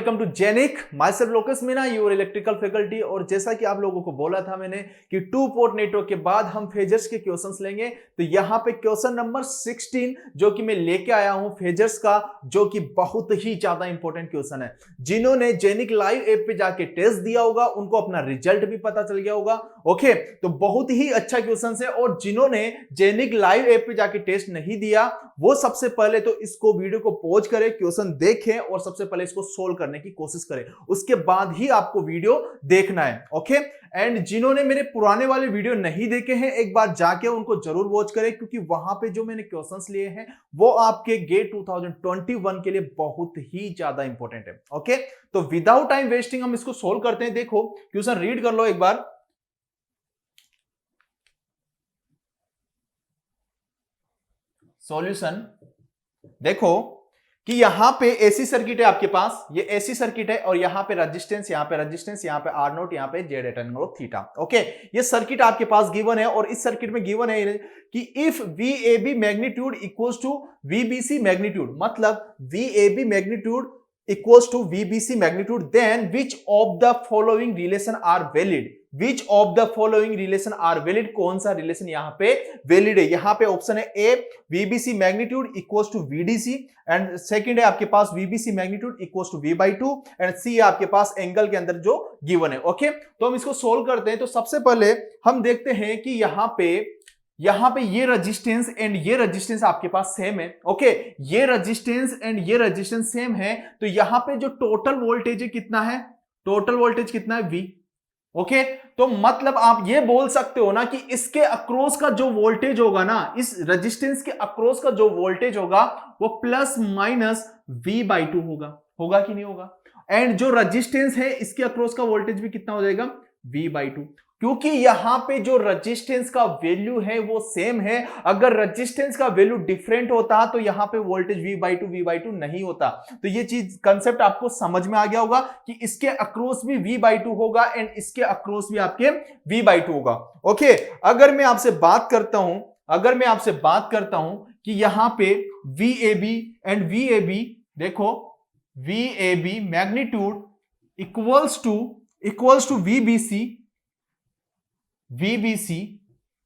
Welcome to जेनिक। Myself Lokesh Meena, your electrical faculty. और जैसा कि आप लोगों को बोला था मैंने कि टू पोर्ट नेटवर्क के बाद हम फेजर्स के क्वेश्चंस लेंगे, तो यहाँ पे क्वेश्चन नंबर 16 जो कि मैं लेके आया हूं फेजर्स का, जो कि बहुत ही ज्यादा इंपॉर्टेंट क्वेश्चन है। जिन्होंने जेनिक लाइव ऐप पे जाके टेस्ट दिया होगा उनको अपना रिजल्ट भी पता चल गया होगा। ओके, तो बहुत ही अच्छा क्वेश्चन है। और जिन्होंने जेनिक लाइव ऐप पे जाके टेस्ट नहीं दिया वो सबसे पहले तो इसको वीडियो को पॉज करें, क्वेश्चन देखें और सबसे पहले इसको सोल्व करने की कोशिश करें, उसके बाद ही आपको वीडियो देखना है। ओके, एंड जिन्होंने मेरे पुराने वाले वीडियो नहीं देखे हैं एक बार जाके उनको जरूर वॉच करें, क्योंकि वहां पे जो मैंने क्वेश्चंस लिए हैं वो आपके गेट 2021 के लिए बहुत ही ज्यादा इंपॉर्टेंट है। ओके, तो विदाउट टाइम वेस्टिंग हम इसको सोल्व करते हैं। देखो क्वेश्चन रीड कर लो एक बार। सॉल्यूशन देखो कि यहां पे एसी सर्किट है आपके पास, ये एसी सर्किट है और यहां पे रेजिस्टेंस, यहां पे रेजिस्टेंस, यहां पे आर नोट, यहां पे Z at angle of theta. Okay, ये सर्किट आपके पास गिवन है और इस सर्किट में गिवन है कि if VAB magnitude equals to VBC magnitude, मतलब VAB magnitude equals to VBC magnitude, then which of the following relation are valid. Which of the following relation are valid, कौन सा relation यहां पे valid है? यहां पे ऑप्शन है A VBC magnitude equals to VDC, and second है आपके पास VBC magnitude equals to V/2, and C है आपके पास एंगल के अंदर जो गिवन है। ओके, तो हम इसको सोल्व करते हैं। तो सबसे पहले हम देखते हैं कि यहां पे ये रेजिस्टेंस एंड ये रेजिस्टेंस आपके पास सेम है। ओके, ये रेजिस्टेंस एंड ये रेजिस्टेंस सेम है, तो यहां पे जो टोटल वोल्टेज है कितना है? टोटल वोल्टेज कितना है? V। ओके, तो मतलब आप ये बोल सकते हो ना कि इसके अक्रॉस का जो वोल्टेज होगा ना, इस रेजिस्टेंस के अक्रॉस का जो वोल्टेज होगा वो प्लस माइनस V/2 होगा कि नहीं होगा? एंड जो रेजिस्टेंस है इसके अक्रॉस का वोल्टेज भी कितना हो जाएगा? V/2, क्योंकि यहां पे जो रेजिस्टेंस का वैल्यू है वो सेम है। अगर रेजिस्टेंस का वैल्यू डिफरेंट होता तो यहां पे वोल्टेज V/2 नहीं होता। तो ये चीज कंसेप्ट आपको समझ में आ गया होगा कि इसके अक्रॉस भी V/2 होगा एंड इसके अक्रॉस भी आपके V/2 होगा। ओके, अगर मैं आपसे बात करता हूं कि यहां पे VAB एंड VAB, देखो VAB magnitude equals to VBC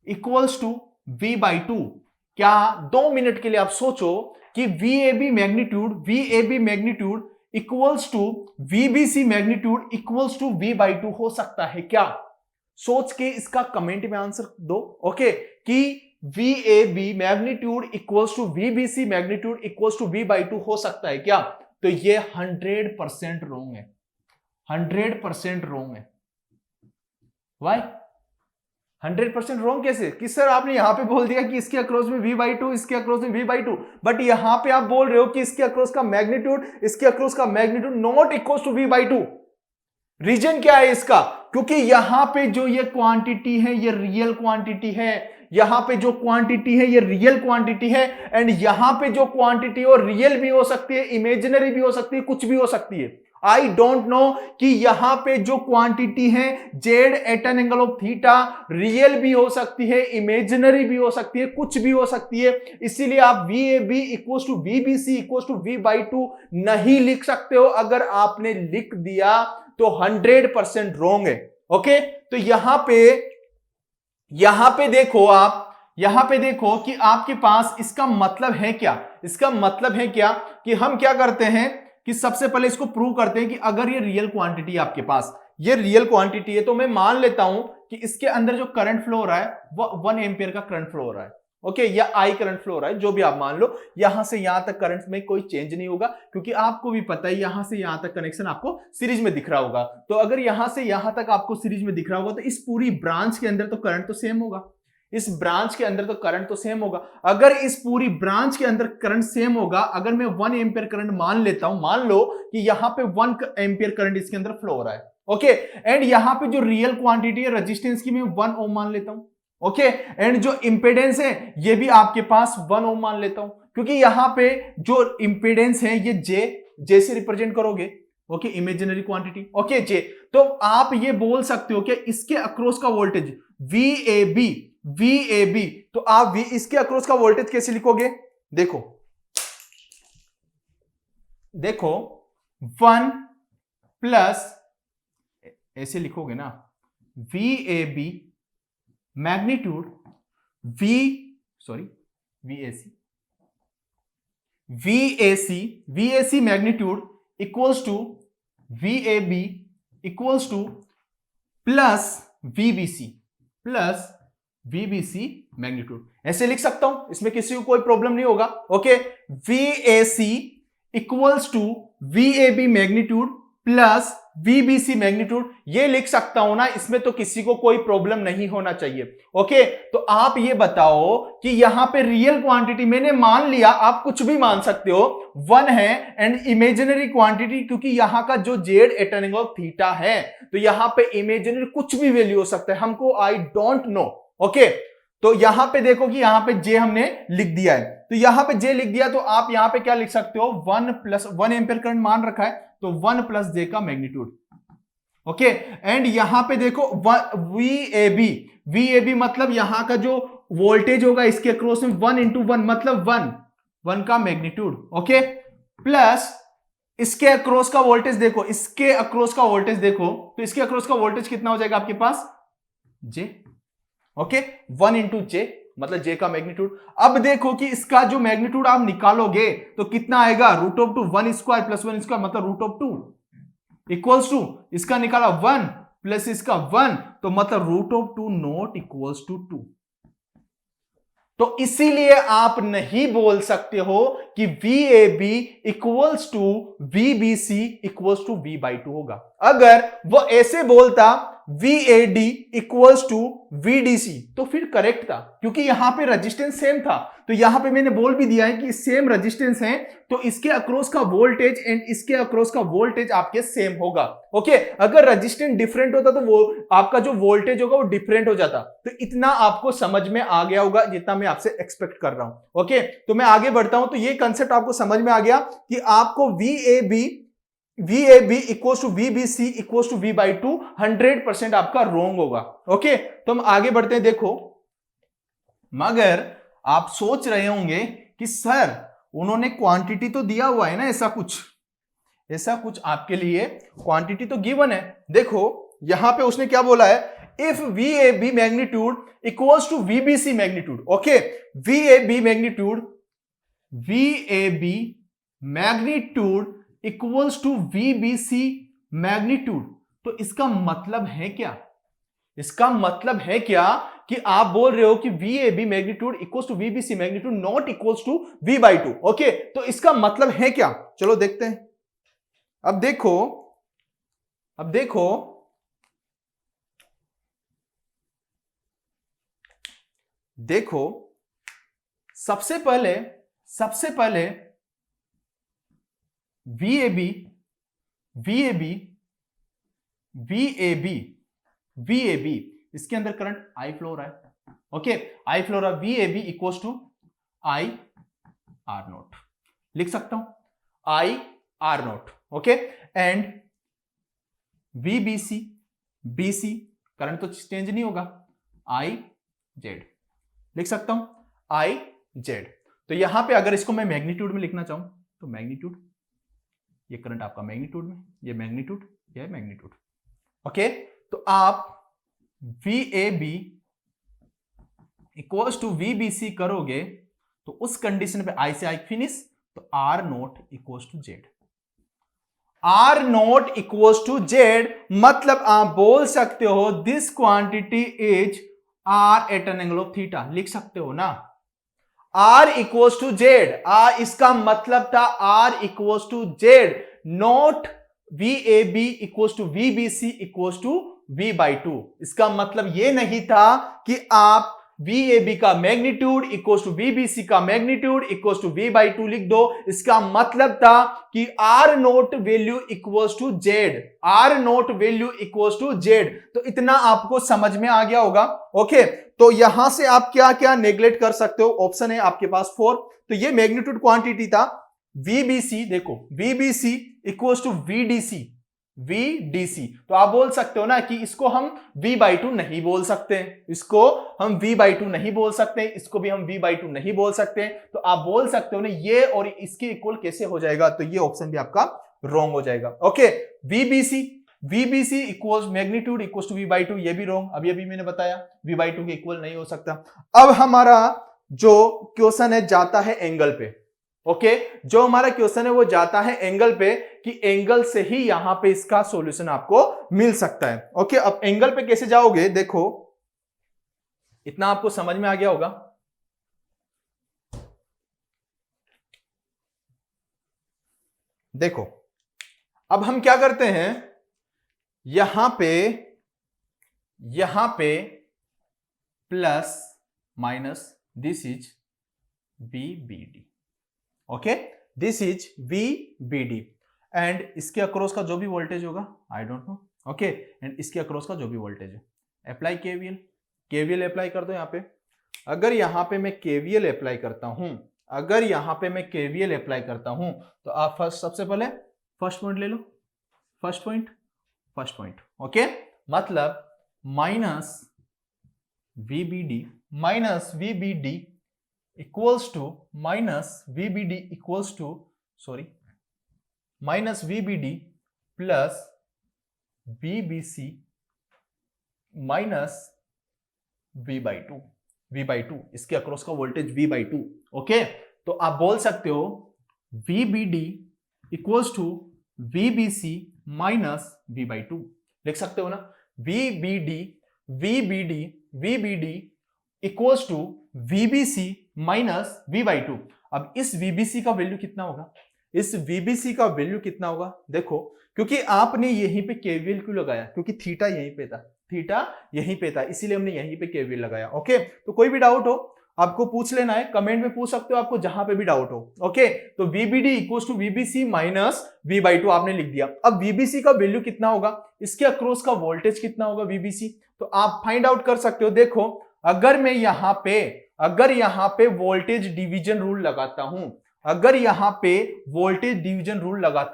equals to V/2। क्या 2 मिनट के लिए आप सोचो कि VAB magnitude equals to VBC magnitude equals to V/2 हो सकता है क्या? सोच के इसका कमेंट में आंसर दो। ओके, कि VAB magnitude equals to VBC magnitude equals to V/2 हो सकता है क्या? तो ये 100% रॉन्ग है। 100% रॉन्ग है। वाई 100% रॉन्ग कैसे? कि सर आपने यहां पे बोल दिया कि इसके अक्रॉस में V/2, इसके अक्रॉस में V/2, बट यहां पे आप बोल रहे हो कि इसके अक्रॉस का magnitude not equal to V/2। Reason क्या है इसका? क्योंकि यहां पे जो ये क्वांटिटी है ये रियल क्वांटिटी है, यहां पे जो क्वांटिटी है ये रियल क्वांटिटी है, एंड यहां पे जो क्वांटिटी और रियल भी हो सकती है, इमेजिनरी भी हो सकती है, कुछ भी हो सकती है। आई डोंट नो कि यहां पे जो क्वांटिटी है Z at an angle of theta real भी हो सकती है, इमेजिनरी भी हो सकती है, कुछ भी हो सकती है। इसीलिए आप VAB equals to VBC equals to V/2 नहीं लिख सकते हो। अगर आपने लिख दिया तो 100% रॉन्ग है। ओके, तो यहां पे देखो कि आपके पास इसका मतलब है क्या? इसका मतलब है क्या कि हम क्या करते हैं कि सबसे पहले इसको प्रूव करते हैं कि अगर ये रियल क्वांटिटी है आपके पास, ये रियल क्वांटिटी है, तो मैं मान लेता हूं कि इसके अंदर जो करंट फ्लो हो रहा है वो 1 एम्पियर का करंट फ्लो हो रहा है। ओके, या I करंट फ्लो हो रहा है, जो भी आप मान लो। यहां से यहां तक करंट में कोई चेंज नहीं होगा, क्योंकि आपको भी पता है यहां से यहां तक कनेक्शन आपको सीरीज में दिख रहा होगा। तो अगर यहां से यहां तक आपको सीरीज में दिख रहा होगा तो इस पूरी ब्रांच के अंदर तो करंट तो सेम होगा, इस ब्रांच के अंदर तो करंट तो सेम होगा। अगर इस पूरी ब्रांच के अंदर करंट सेम होगा, अगर मैं 1 एम्पियर करंट मान लेता हूं, मान लो कि यहां पे 1 एम्पियर करंट इसके अंदर फ्लो हो रहा है। ओके, एंड यहां पे जो रियल क्वांटिटी है रेजिस्टेंस की मैं 1 ओम मान लेता हूं। ओके, एंड जो इंपेडेंस है ये भी आपके पास 1 ओम मान लेता हूं, क्योंकि यहां पे जो इंपेडेंस है ये जे से रिप्रेजेंट करोगे। Okay, imaginary quantity. ओके जे, तो आप ये बोल सकते हो कि इसके अक्रॉस का वोल्टेज VAB, तो आप इसके अक्रॉस का वोल्टेज कैसे लिखोगे? देखो 1 प्लस, ऐसे लिखोगे ना, VAB magnitude VAC magnitude equals to VAB equals to plus VBC magnitude. ऐसे लिख सकता हूं, इसमें किसी को कोई प्रॉब्लम नहीं होगा। Okay, VAC equals to VAB magnitude plus VBC magnitude, ये लिख सकता हूं ना, इसमें तो किसी को कोई प्रॉब्लम नहीं होना चाहिए। ओके, तो आप ये बताओ कि यहां पे रियल क्वांटिटी मैंने मान लिया, आप कुछ भी मान सकते हो, 1 है, एंड इमेजिनरी क्वांटिटी, क्योंकि यहां का जो Z at an angle of theta है, तो यहां पे इमेजिनरी कुछ भी वैल्यू हो सकता है, हमको आई डोंट नो। ओके, तो यहां पे देखो कि यहां पे जे हमने लिख दिया है, तो यहां पे जे लिख दिया, तो आप यहां पे क्या लिख सकते हो, 1 एम्पियर करंट मान रखा है, तो 1 प्लस जे का मैग्नीट्यूड। ओके, एंड यहां पे देखो VAB मतलब यहां का जो वोल्टेज होगा इसके अक्रॉस में 1 इंटू 1 मतलब 1 का मैग्नीट्यूड। ओके, प्लस इसके अक्रॉस का वोल्टेज देखो, इसके अक्रॉस का वोल्टेज देखो, तो इसके अक्रॉस का वोल्टेज कितना हो जाएगा आपके पास, जे। ओके, 1 इंटू जे मतलब जे का मैग्नीट्यूड। अब देखो कि इसका जो मैग्नीट्यूड आप निकालोगे तो कितना आएगा, √2 1 स्क्वायर प्लस 1 स्क्वायर मतलब √2 इक्वल्स टू, इसका निकाला 1 प्लस इसका 1, तो मतलब √2 नॉट इक्वल्स टू 2। तो इसीलिए आप नहीं बोल सकते हो कि VAB equals to VBC equals to V/2 होगा। अगर वो ऐसे बोलता VAD इक्वल्स टू VDC तो फिर करेक्ट था, क्योंकि यहां पे रेजिस्टेंस सेम था, तो यहां पे मैंने बोल भी दिया है कि सेम रेजिस्टेंस है, तो इसके अक्रॉस का वोल्टेज एंड इसके अक्रॉस का वोल्टेज आपके सेम होगा। ओके, अगर रेजिस्टेंस डिफरेंट होता तो वो आपका जो वोल्टेज होगा वो डिफरेंट हो जाता। तो इतना आपको समझ में आ गया होगा जितना मैं आपसे एक्सपेक्ट कर रहा हूं। ओके, तो मैं आगे बढ़ता हूं, तो ये कंसेप्ट आपको समझ में आ गया कि आपको VAB equals to VBC equals to V/2 100% आपका रॉन्ग होगा। ओके, तो हम आगे बढ़ते हैं। देखो, मगर आप सोच रहे होंगे कि सर उन्होंने क्वांटिटी तो दिया हुआ है ना, ऐसा कुछ आपके लिए क्वांटिटी तो गिवन है। देखो यहां पे उसने क्या बोला है, if VAB magnitude equals to VBC magnitude. Okay, VAB magnitude equals to VBC magnitude. तो इसका मतलब है क्या, इसका मतलब है क्या कि आप बोल रहे हो कि VAB magnitude equals to VBC magnitude not equals to V/2। Okay, तो इसका मतलब है क्या, चलो देखते हैं। अब देखो सबसे पहले VAB इसके अंदर करंट I फ्लो रहा है। ओके, I फ्लो रहा है, VAB इक्वल्स टू IR0 लिख सकता हूं, IR0। Okay, and BC current तो चेंज नहीं होगा, IZ लिख सकता हूं, IZ। तो यहां पे अगर इसको मैं मैग्नीट्यूड में लिखना चाहूं तो मैग्नीट्यूड, ये करंट आपका मैग्नीट्यूड में, ये मैग्नीट्यूड, ये मैग्नीट्यूड। ओके, तो आप VAB इक्वल्स टू VBC करोगे तो उस कंडीशन पे I से I फिनिश, तो R0 equals to Z। R0 equals to Z मतलब आप बोल सकते हो this quantity is R at an angle of theta, लिख सकते हो ना, R इक्वल्स टू Z। इसका मतलब था R equals to Z, not VAB equals to VBC equals to V/2। इसका मतलब यह नहीं था कि आप VAB का मैग्नीट्यूड इक्वल्स टू VBC का मैग्नीट्यूड इक्वल्स टू V/2 लिख दो। इसका मतलब था कि R0 value equals to Z, R0 value equals to Z। तो इतना आपको समझ में आ गया होगा। ओके, तो यहां से आप क्या क्या नेग्लेक्ट कर सकते हो, ऑप्शन है आपके पास 4। तो ये मैग्नीट्यूड क्वांटिटी था VBC, देखो VBC इक्वल्स टू VDC। तो आप बोल सकते हो ना कि इसको हम V/2 नहीं बोल सकते, इसको हम V/2 नहीं बोल सकते, इसको भी हम V/2 नहीं बोल सकते। तो आप बोल सकते हो ना ये और इसके इक्वल कैसे हो जाएगा, तो ये ऑप्शन भी आपका रॉन्ग हो जाएगा। Okay, VBC equals magnitude equals to v/2, ये भी रॉन्ग, अभी अभी मैंने बताया v/2 के इक्वल नहीं हो सकता। अब हमारा जो क्वेश्चन है जाता है एंगल पे। ओके, जो हमारा क्वेश्चन है वो जाता है एंगल पे कि एंगल से ही यहां पे इसका सॉल्यूशन आपको मिल सकता है। ओके, अब एंगल पे कैसे जाओगे, देखो इतना आपको समझ में आ गया होगा। देखो अब हम क्या करते हैं, यहां पे plus minus this is VBD। Okay, this is VBD and इसके अक्रॉस का जो भी वोल्टेज होगा I don't know. Okay, and इसके अक्रॉस का जो भी वोल्टेज है, अप्लाई केवीएल अप्लाई कर दो यहां पे। अगर यहां पे मैं केवीएल अप्लाई करता हूं, तो आप सबसे पहले फर्स्ट पॉइंट ले लो, फर्स्ट पॉइंट। ओके, मतलब minus VBD equals to minus VBD plus VBC minus V/2, इसके अक्रॉस का वोल्टेज V/2। ओके, तो आप बोल सकते हो VBD equals to VBC minus V/2, लिख सकते हो ना। VBD equals to VBC minus V/2। अब इस VBC का वैल्यू कितना होगा, देखो क्योंकि आपने यहीं पे केवीएल क्यों लगाया, क्योंकि थीटा यहीं पे था, इसीलिए हमने यहीं पे केवीएल लगाया। ओके, तो कोई भी डाउट हो आपको पूछ लेना है, कमेंट में पूछ सकते हो आपको जहां पे भी डाउट हो। ओके, तो VBD equals to VBC minus V/2 आपने लिख दिया। अब VBC का वैल्यू कितना होगा, इसके अक्रॉस का वोल्टेज कितना होगा VBC, तो आप फाइंड आउट कर सकते हो। देखो अगर मैं यहां पे वोल्टेज डिवीजन रूल लगाता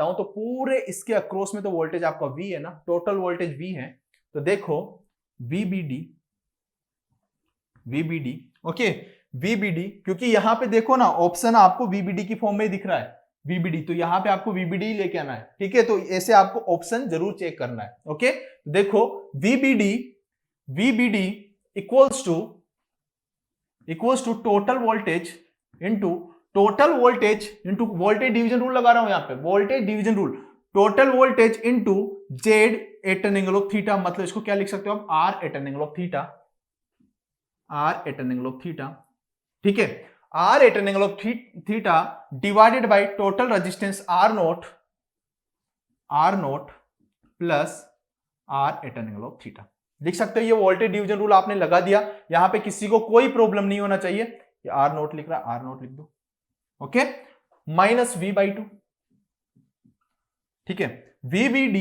हूं, तो पूरे इसके अक्रॉस में तो वोल्टेज आपका V है ना, टोटल वोल्टेज V है। तो देखो VBD ओके, VBD क्योंकि यहां पे देखो ना ऑप्शन आपको VBD की फॉर्म में दिख रहा है VBD, तो यहां पे आपको VBD ही लेके आना है। ठीक है, तो ऐसे आपको ऑप्शन जरूर चेक करना है। ओके, देखो VBD equals to total voltage into voltage division rule लगा रहा हूं यहां पे, voltage division rule, total voltage into Z at an angle of theta, मतलब इसको क्या लिख सकते हो आप, R at an angle of theta. ठीक है, R at an angle of theta divided by total resistance R naught plus R at an angle of theta, लिख सकते हो। ये वोल्टेज डिवीजन रूल आपने लगा दिया, यहां पे किसी को कोई प्रॉब्लम नहीं होना चाहिए। ये R नोट लिख रहा है, R नोट लिख दो। Okay, minus V/2। ठीक है, VBD,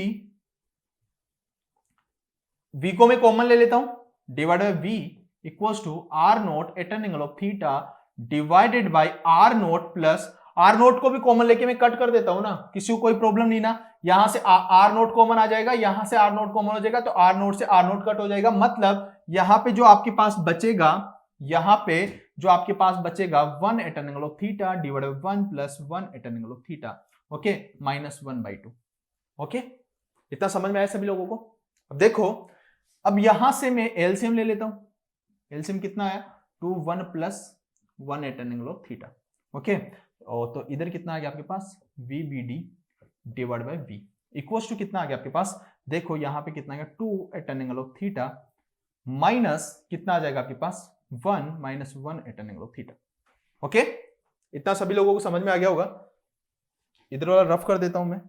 V को मैं कॉमन ले लेता हूं, divide by V equals to R naught at an angle of theta divided by R naught plus, R naught को भी कॉमन लेके मैं कट कर देता हूं ना, किसी को कोई प्रॉब्लम नहीं ना। यहां से R नोट कॉमन आ जाएगा, यहां से R नोट कॉमन हो जाएगा, तो R नोट से R नोट कट हो जाएगा। मतलब यहां पे जो आपके पास बचेगा, 1 at an angle of theta divide by 1 plus 1 at an angle of theta. Okay, minus 1/2। Okay, इतना समझ में आया सभी लोगों को। अब देखो, अब यहां से मैं एलसीएम ले लेता हूं, एलसीएम कितना आया 2 1 plus 1 at an angle of theta. Okay, और तो इधर कितना आ गया आपके पास, VBD divide by V equals to कितना आ गया आपके पास, देखो यहां पे कितना आ गया 2 at an angle of theta minus कितना आ जाएगा आपके पास 1 minus 1 at an angle of theta. Okay, इतना सभी लोगों को समझ में आ गया होगा। इधर वाला रफ कर देता हूं मैं।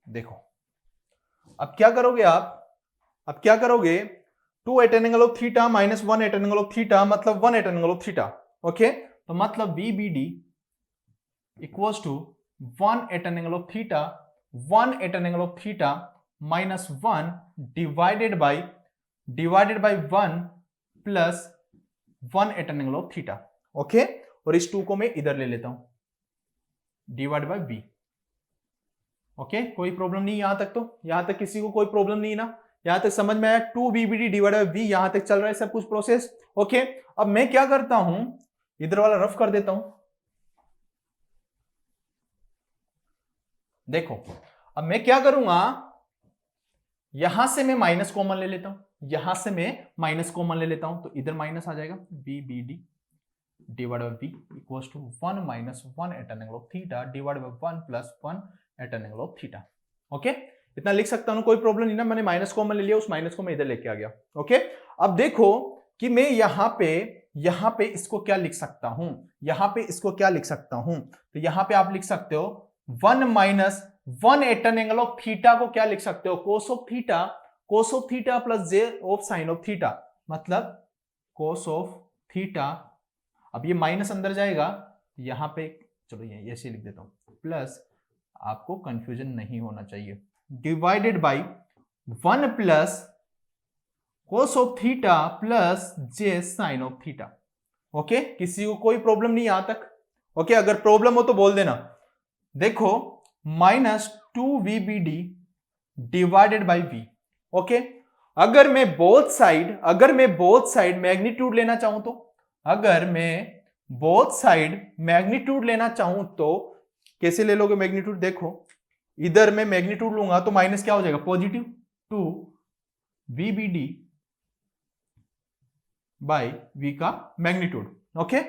देखो अब क्या करोगे 2 at an angle of theta minus 1 at an angle of theta, मतलब 1 at an angle of theta. Okay, तो मतलब VBD equals to 1 at an angle of theta minus 1 divided by 1 plus 1 at an angle of theta. Okay, और इस 2 को मैं इधर ले लेता हूं, डिवाइड बाय V। ओके, कोई प्रॉब्लम नहीं यहां तक, तो यहां तक किसी को कोई प्रॉब्लम नहीं ना। यहां तक समझ में आया? 2VBD डिवाइडेड बाय V, यहां तक चल रहा है सब कुछ प्रोसेस। ओके, अब मैं क्या करता हूं, इधर वाला रफ कर देता हूं। देखो अब मैं क्या करूंगा, यहां से मैं माइनस कॉमन ले लेता हूं, यहां से मैं माइनस कॉमन ले लेता हूं, तो इधर माइनस आ जाएगा, VBD divide by V equals to 1 minus 1 at an angle of theta divide by 1 plus 1 at an angle of theta. Okay, इतना लिख सकता हूं, कोई प्रॉब्लम नहीं ना, मैंने माइनस कॉमन ले लिया, उस माइनस को मैं इधर लेके आ गया। ओके, अब देखो कि मैं यहां पे इसको क्या लिख सकता हूं, यहां पे इसको क्या लिख सकता हूं, तो यहां पे आप लिख सकते हो 1 minus 1 at an angle of theta को क्या लिख सकते हो, cos of theta plus j of sine of theta, मतलब कोस ऑफ थीटा। अब ये माइनस अंदर जाएगा, यहां पे चलो ये ऐसे लिख देता हूं, प्लस, आपको कंफ्यूजन नहीं होना चाहिए, divided by 1 plus cos of theta plus j sine of theta. Okay, किसी को कोई प्रॉब्लम नहीं यहां तक? ओके, अगर प्रॉब्लम हो तो बोल देना। देखो minus 2VBD divided by V। Okay, अगर मैं बोथ साइड मैग्नीट्यूड लेना चाहूं तो, अगर मैं बोथ साइड मैग्नीट्यूड लेना चाहूं तो कैसे ले लोगे मैग्नीट्यूड? देखो इधर मैं मैग्नीट्यूड लूंगा तो माइनस क्या हो जाएगा, पॉजिटिव 2VBD बाय V का मैग्नीट्यूड। ओके,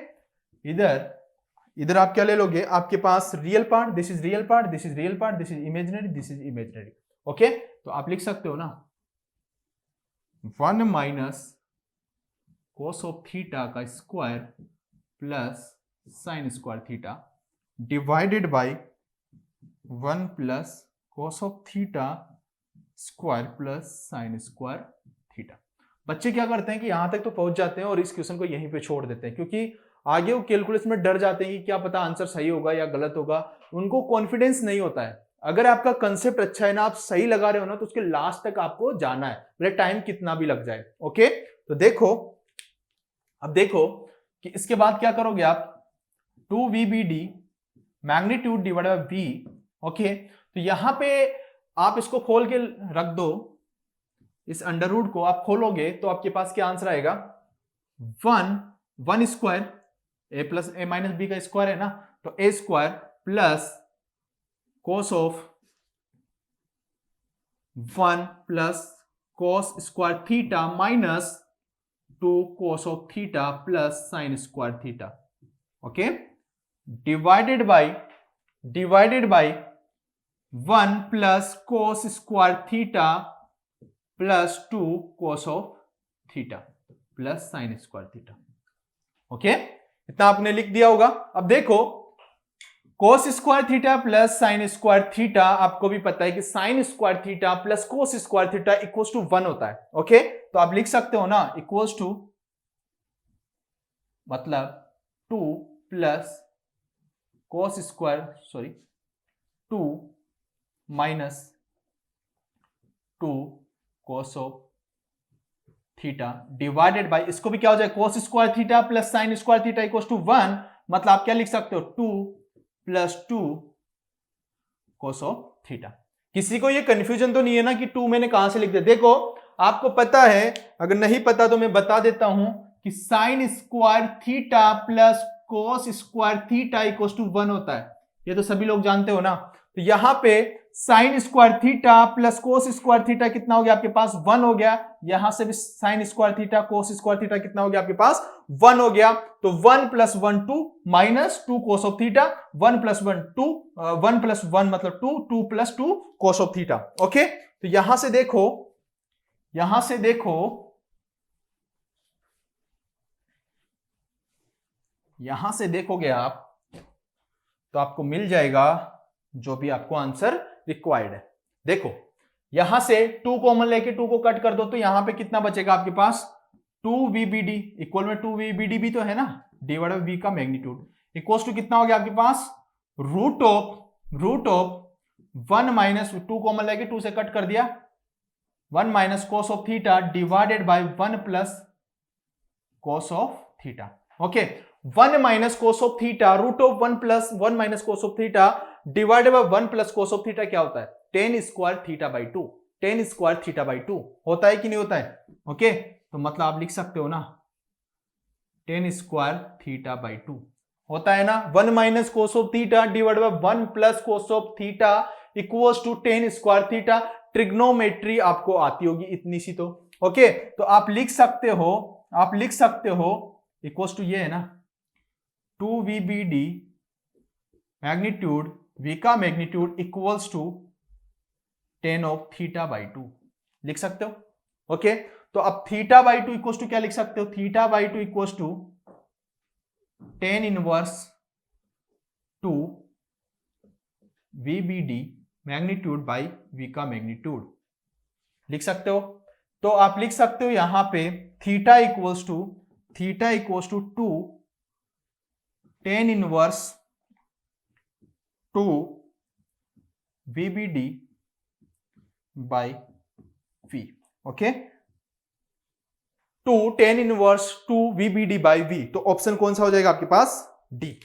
इधर आप क्या ले लोगे, आपके पास real part, this is real part, this is real part, this is imaginary, this is imaginary. Okay, तो आप लिख सकते हो ना 1 माइनस कोस ऑफ थीटा का square plus sine square theta divided by 1 plus cos of theta square plus sine square theta. बच्चे क्या करते हैं कि यहां तक तो पहुंच जाते हैं और इस क्वेश्चन को यहीं पे छोड़ देते हैं, क्योंकि आगे वो कैलकुलेशन में डर जाते हैं कि क्या पता आंसर सही होगा या गलत होगा, उनको कॉन्फिडेंस नहीं होता है। अगर आपका कंसेप्ट अच्छा है ना, आप सही लगा रहे हो ना, तो उसके लास्ट तक आपको जाना है, भले टाइम कितना भी लग जाए। ओके, तो देखो अब देखो कि इसके बाद क्या करोगे आप, 2VBD magnitude divide by V। Okay, तो यहां पे आप इसको खोल के रख दो, इस अंडर रूट को आप खोलोगे तो आपके पास क्या आंसर आएगा, 1 square a plus a minus b का स्क्वायर है ना, तो a square plus cos of 1 plus cos square theta minus 2 cos of theta plus sine square theta. Okay, divided by 1 plus cos square theta plus 2 cos of theta plus sine square theta. Okay, इतना आपने लिख दिया होगा। अब देखो कोस square theta plus sine square theta, आपको भी पता है कि sine square theta plus cos square theta equals to 1 होता है। ओके, तो आप लिख सकते हो ना इक्वल्स टू, मतलब 2 plus cos square 2 minus 2 cos of theta divided by, इसको भी क्या हो जाए, cos square theta plus sine square theta equals to 1, मतलब आप क्या लिख सकते हो, 2 प्लस 2 कोस ऑफ थीटा। किसी को ये कंफ्यूजन तो नहीं है ना कि 2 मैंने कहां से लिख दिया? देखो आपको पता है, अगर नहीं पता तो मैं बता देता हूं कि sine square theta plus cos square theta equals to 1 होता है, ये तो सभी लोग जानते हो ना। तो यहां पे sign square theta plus cos square theta कितना हो गया आपके पास, 1 हो गया। यहां से भी sign square theta cos square theta कितना हो गया आपके पास, 1 हो गया। तो 1 plus 1 2 minus 2 cos of theta, 1 plus 1 2, 1 plus 1 मतलब 2, 2 plus 2 cos of theta. Okay, तो यहां से देखोगे आप तो आपको मिल जाएगा जो भी आपको आंसर रिक्वायर्ड है। देखो यहां से 2 कॉमन लेके 2 को कट कर दो, तो यहां पे कितना बचेगा आपके पास, 2VBD इक्वल में 2VBD भी तो है ना, डिवाइड बाय V का मैग्नीट्यूड इक्वल्स टू कितना हो गया आपके पास, रूट ऑफ 1 माइनस 2 कॉमन लेके 2 से कट कर दिया, 1 minus cos of theta divided by 1 plus cos of theta. Okay, 1 minus cos of theta root of 1 plus 1 minus cos of theta divided by 1 plus cos of theta क्या होता है, tan square theta by 2। 10 square theta by 2 होता है कि नहीं होता है? Okay, तो मतलब आप लिख सकते हो ना 10 स्क्वायर थीटा बाई 2 होता है ना। 1 minus cos of theta divide by 1 plus cos of theta equals to 10 square theta. Trigonometry आपको आती होगी इतनी सी तो। ओके, तो आप लिख सकते हो इक्वल्स टू ये है ना 2VBD मैग्नीट्यूड V का magnitude equals to 10 of theta by 2 लिख सकते हो। ओके, तो अब थीटा बाई 2 इक्वल्स टू क्या लिख सकते हो? Theta by 2 equals to 10 inverse 2 VBD magnitude by V का मैग्नीट्यूड लिख सकते हो। तो आप लिख सकते हो यहां पे theta equals to 2 10 inverse 2 VBD by V। Okay, 2 10 inverse 2 VBD by V। तो ऑप्शन कौन सा हो जाएगा आपके पास? डी।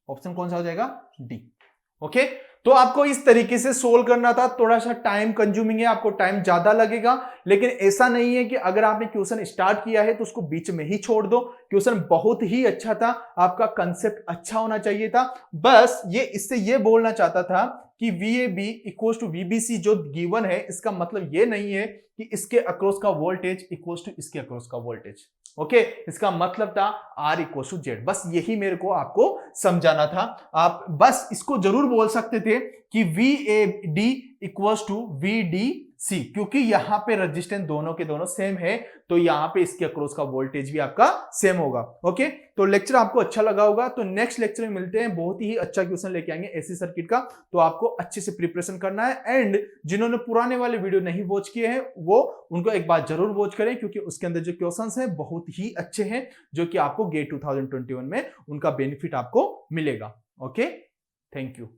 ऑप्शन कौन सा हो जाएगा? डी। ओके, तो आपको इस तरीके से सोल्व करना था। थोड़ा सा टाइम कंज्यूमिंग है, आपको टाइम ज्यादा लगेगा, लेकिन ऐसा नहीं है कि अगर आपने क्वेश्चन स्टार्ट किया है तो उसको बीच में ही छोड़ दो। क्वेश्चन बहुत ही अच्छा था, आपका कंसेप्ट अच्छा होना चाहिए था। बस ये इससे ये बोलना चाहता था कि VAB इक्वल्स टू VBC जो गिवन है, इसका मतलब ये नहीं है कि इसके अक्रॉस का वोल्टेज इक्वल्स टू इसके अक्रॉस का वोल्टेज। ओके, इसका मतलब था R इक्वल्स टू Z। बस यही मेरे को आपको समझाना था। आप बस इसको जरूर बोल सकते थे कि VAD इक्वल्स टू VDC, क्योंकि यहां पे रेजिस्टेंस दोनों के दोनों सेम है, तो यहां पे इसके अक्रॉस का वोल्टेज भी आपका सेम होगा। ओके, तो लेक्चर आपको अच्छा लगा होगा। तो नेक्स्ट लेक्चर में मिलते हैं, बहुत ही अच्छा क्वेश्चन लेके आएंगे एसी सर्किट का। तो आपको अच्छे से प्रिपरेशन करना है। एंड जिन्होंने पुराने वाले वीडियो नहीं वॉच किए हैं वो उनको एक बार जरूर वॉच करें, क्योंकि उसके अंदर जो क्वेश्चंस हैं बहुत ही अच्छे हैं, जो कि आपको गेट 2021 में उनका बेनिफिट आपको मिलेगा। Okay, thank you.